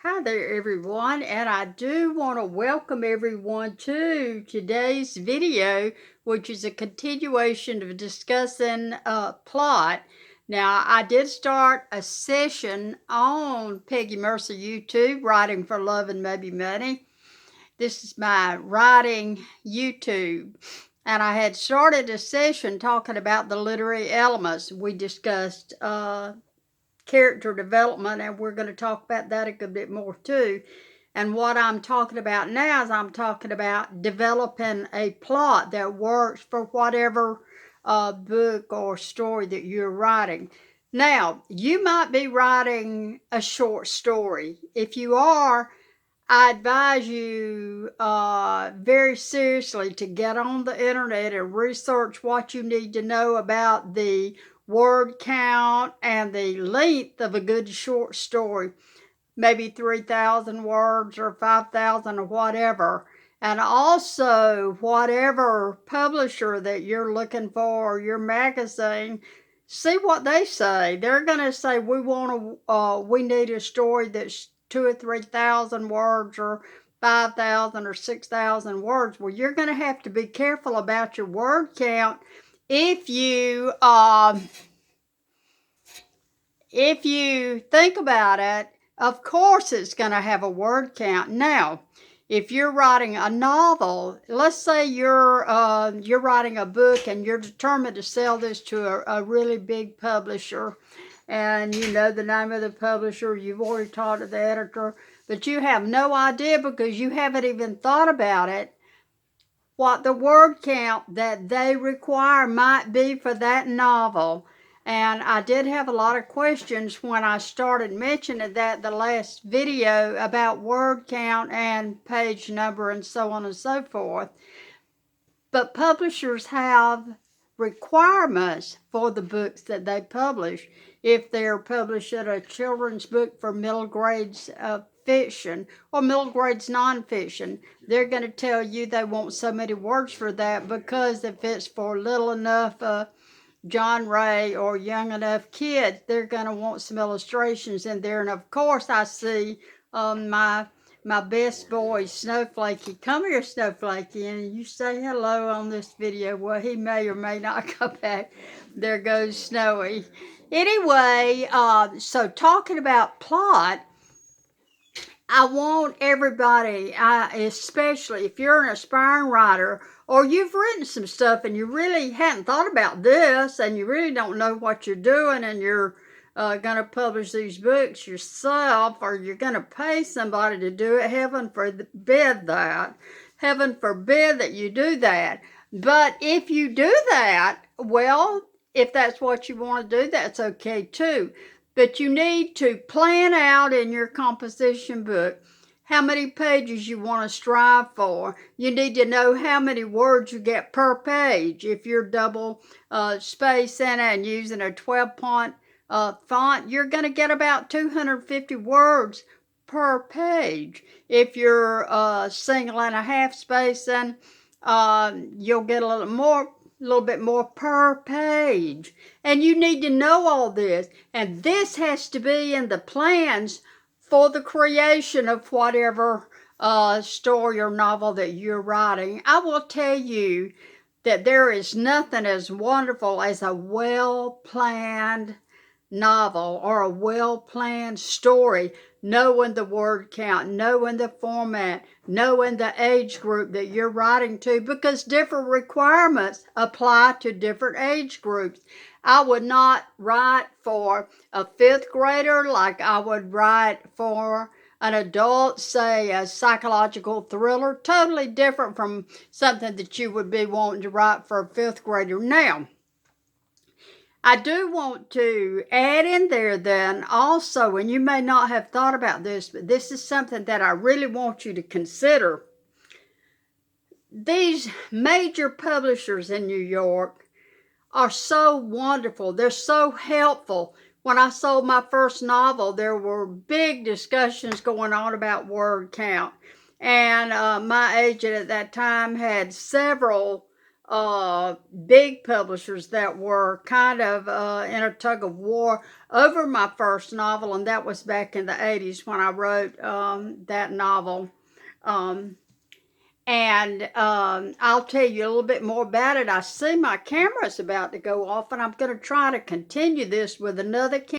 Hi there everyone, and I do want to welcome everyone to today's video, which is a continuation of discussing plot. Now, I did start a session on Peggy Mercer YouTube, Writing for Love and Maybe Money. This is my writing YouTube. And I had started a session talking about the literary elements. We discussed character development, and we're going to talk about that a good bit more too. And what I'm talking about now is I'm talking about developing a plot that works for whatever book or story that you're writing. Now, you might be writing a short story. If you are, I advise you very seriously to get on the internet and research what you need to know about the word count and the length of a good short story. Maybe 3,000 words or 5,000 or whatever. And also, whatever publisher that you're looking for, or your magazine, see what they say. They're going to say, we need a story that's 2,000 or 3,000 words or 5,000 or 6,000 words. Well, you're going to have to be careful about your word count if you think about it. Of course it's going to have a word count. Now, if you're writing a novel, let's say you're writing a book and you're determined to sell this to a really big publisher, and you know the name of the publisher, you've already talked to the editor, but you have no idea because you haven't even thought about it, what the word count that they require might be for that novel. And I did have a lot of questions when I started mentioning that the last video about word count and page number and so on and so forth. But publishers have requirements for the books that they publish. If they're publishing a children's book for middle grades fiction or middle grades nonfiction, they're going to tell you they want so many words for that, because if it's for little enough John Ray or young enough kids, they're going to want some illustrations in there. And of course, I see my best boy, Snowflakey. Come here, Snowflakey, and you say hello on this video. Well, he may or may not come back. There goes Snowy. Anyway, so talking about plot, I want everybody, especially if you're an aspiring writer or you've written some stuff and you really hadn't thought about this and you really don't know what you're doing, and you're going to publish these books yourself, or you're going to pay somebody to do it. Heaven forbid that. Heaven forbid that you do that. But if you do that, well, if that's what you want to do, that's okay too. But you need to plan out in your composition book how many pages you want to strive for. You need to know how many words you get per page. If you're double spacing and using a 12-point font, you're going to get about 250 words per page. If you're single and a half spacing, you'll get a little bit more per page. And you need to know all this. And this has to be in the plans for the creation of whatever story or novel that you're writing. I will tell you that there is nothing as wonderful as a well-planned novel or a well-planned story, knowing the word count, knowing the format, knowing the age group that you're writing to, because different requirements apply to different age groups. I would not write for a 5th grader like I would write for an adult, say a psychological thriller, totally different from something that you would be wanting to write for a 5th grader. Now, I do want to add in there then also, and you may not have thought about this, but this is something that I really want you to consider. These major publishers in New York are so wonderful. They're so helpful. When I sold my first novel, there were big discussions going on about word count. And my agent at that time had several big publishers that were kind of in a tug of war over my first novel, and that was back in the 80s when I wrote that novel. Um, and I'll tell you a little bit more about it. I see my camera's about to go off, and I'm going to try to continue this with another camera.